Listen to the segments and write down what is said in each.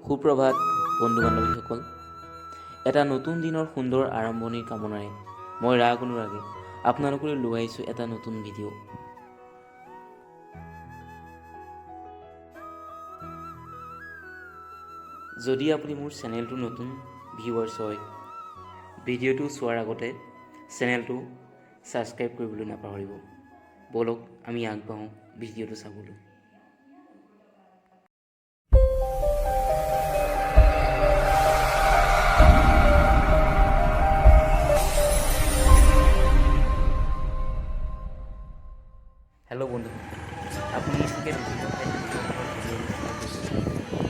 সুপ্ৰভাত বন্ধু বান্ধৱীসকল, এটা নতুন দিনৰ সুন্দৰ আৰম্ভণিৰ কামনাৰে মই ৰাগ অনুৰাগে আপোনালোকলৈ লৈ আহিছোঁ এটা নতুন ভিডিঅ'। যদি আপুনি মোৰ চেনেলটো নতুন ভিউৱাৰ্ছ হয়, ভিডিঅ'টো চোৱাৰ আগতে চেনেলটো ছাবস্ক্ৰাইব কৰিবলৈ নাপাহৰিব। বলক আমি আগবাঢ়োঁ ভিডিঅ'টো চাবলৈ। হেল্ল' বন্ধু, আপুনি চাগে বিভিন্ন ঠাইত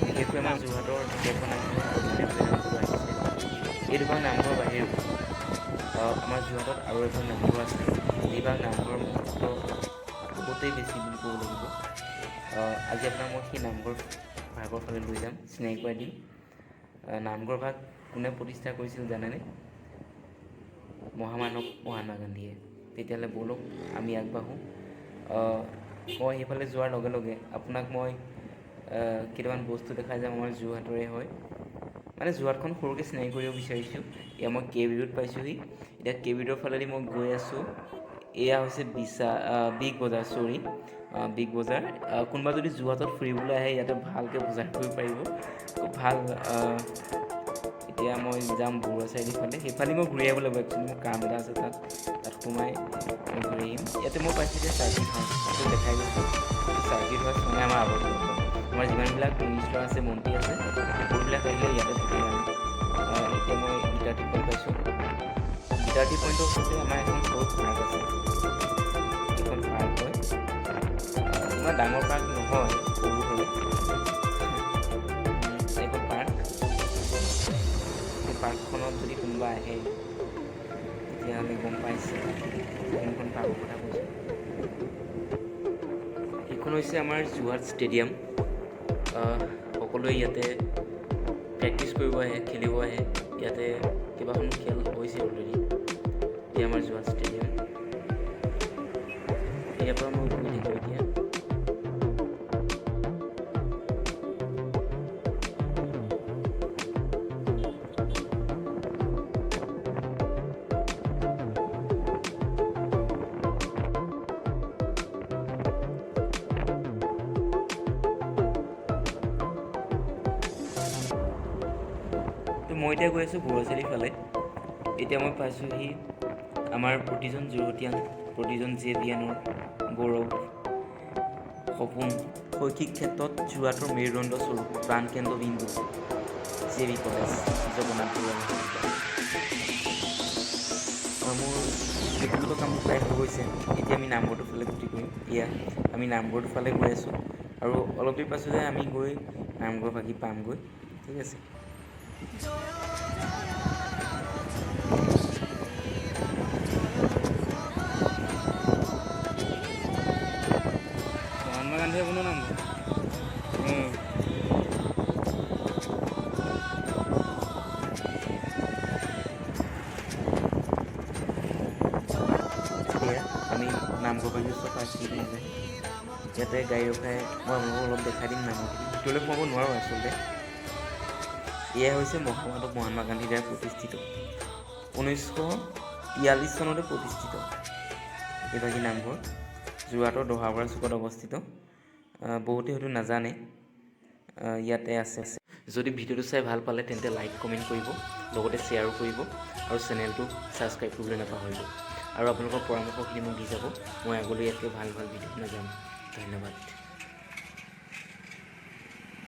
বিশেষকৈ আমাৰ যোৰহাটৰ ঢেকীয়াখোৱা নামঘৰ আহিছে। এই দুভাগ নামঘৰৰ বাহিৰেও আমাৰ যোৰহাটত আৰু এখন নামঘৰ আছে, যিভাগ নামঘৰৰ মহত্ব বহুতেই বেছি বুলি ক'ব লাগিব। আজি আপোনাক মই সেই নামঘৰ ভাগৰ ফালে লৈ যাম, চিনাকি কৰাই দিম। নামঘৰ ভাগ কোনে প্ৰতিষ্ঠা কৰিছিল জানেনে? মহামানৱ মহাত্মা গান্ধীয়ে। তেতিয়াহ'লে ব'লক আমি আগবাঢ়োঁ। মই সেইফালে যোৱাৰ লগে লগে আপোনাক মই কেইটামান বস্তু দেখাই যাম আমাৰ যোৰহাটৰে হয়। মানে যোৰহাটখন সৰুকৈ চিনাকি কৰিব বিচাৰিছোঁ। এয়া মই কে বি ৰোড পাইছোঁহি। এতিয়া কে বি ৰোডৰ ফালেদি মই গৈ আছোঁ। এয়া হৈছে বিগ বজাৰ। কোনোবা যদি যোৰহাটত ফুৰিবলৈ আহে ইয়াতে ভালকৈ বজাৰ কৰিব পাৰিব, খুব ভাল। এতিয়া মই যাম বৰুৱা চাৰিআলিৰ ফালে, সেইফালে মই ঘূৰি আহিব লাগিব। একচুৱেলি মোৰ কাম এটা আছে, তাত সোমাই মই ঘূৰি আহিম। ইয়াতে মই পাইছোঁ যে চাৰ্কিট হাউচ, সেইটো দেখাই গৈছোঁ। চাৰ্কিট হাউচ মানে আমাৰ আৱদ্ধ, আমাৰ যিমানবিলাক মিনিষ্টাৰ আছে, মন্ত্ৰী আছে, সকলোবিলাক আহিলে ইয়াতে থাকে মানে। এতিয়া মই গীতাৰ্থী পইণ্ট পাইছোঁ। গীতাৰ্থী পইণ্টৰ ওচৰতে আমাৰ এখন সৰু পাৰ্ক আছে। এইখন পাৰ্ক হয়, ইমান ডাঙৰ পাৰ্ক নহয়, সৰু হয়। এইখন পাৰ্ক, এই পাৰ্কখনত যদি কোনোবা আহে তেতিয়াহ'লে গম পাইছে কোনখন পাৰ্কৰ কথা কৈছোঁ। এইখন হৈছে আমাৰ যোৰহাট ষ্টেডিয়াম। সকলোৱে ইয়াতে প্ৰেক্টিছ কৰিব আহে, খেলিব আহে। ইয়াতে কেইবাখনো খেল হৈছে অলৰেডি। এয়া আমাৰ যোৰহাট ষ্টেডিয়াম। ইয়াৰ পৰা মই গৈ থাকোঁ এতিয়া। মই এতিয়া গৈ আছোঁ বৰুৱা চাৰিআলিৰ ফালে। এতিয়া মই পাইছোঁহি আমাৰ প্ৰতিজন যোৰহাটীয়ান, প্ৰতিজন জেভিয়ানৰ গৌৰৱ, সপোন, শৈক্ষিক ক্ষেত্ৰত যোৰহাটৰ মেৰুদণ্ড স্বৰূপ প্ৰাণকেন্দ্ৰবিন্দু জে.ভি. কলেজ, জগন্নাথ বৰুৱা। মোৰ ব্যক্তিগত কাম প্ৰায় হৈ গৈছে। এতিয়া আমি নামঘৰটোৰ ফালে গতি কৰিম। এয়া আমি নামঘৰটোৰ ফালে গৈ আছোঁ, আৰু অলপ দেৰি পাছতে আমি গৈ নামঘৰ ভাগি পামগৈ। ঠিক আছে। মহাত্মা গান্ধী আপোনাৰ নাম আমি নামঘৰ ভাগি পাইছোঁ। ইয়াতে গাড়ী ৰখাই মই আপোনালোকক অলপ দেখাই দিম নামঘৰখিনি। ভিতৰলৈ সোমাব নোৱাৰোঁ আচলতে। এয়া হৈছে মহামানৱ মহাত্মা গান্ধীৰ দ্বাৰা প্ৰতিষ্ঠিত, 1943 চনতে প্ৰতিষ্ঠিত এইভাগী নামঘৰ। যোৰহাটৰ দহাবৰা চুকত অৱস্থিত। বহুতে হয়তো নাজানে, ইয়াতে আছে। যদি ভিডিঅ'টো চাই ভাল পালে তেন্তে লাইক কমেণ্ট কৰিব, লগতে শ্বেয়াৰো কৰিব, আৰু চেনেলটো ছাবস্ক্ৰাইব কৰিবলৈ নাপাহৰিব। আৰু আপোনালোকৰ পৰামৰ্শখিনি মোক দি যাব। মই আগলৈ ইয়াতকৈ ভাল ভিডিঅ' লৈ যাম। ধন্যবাদ।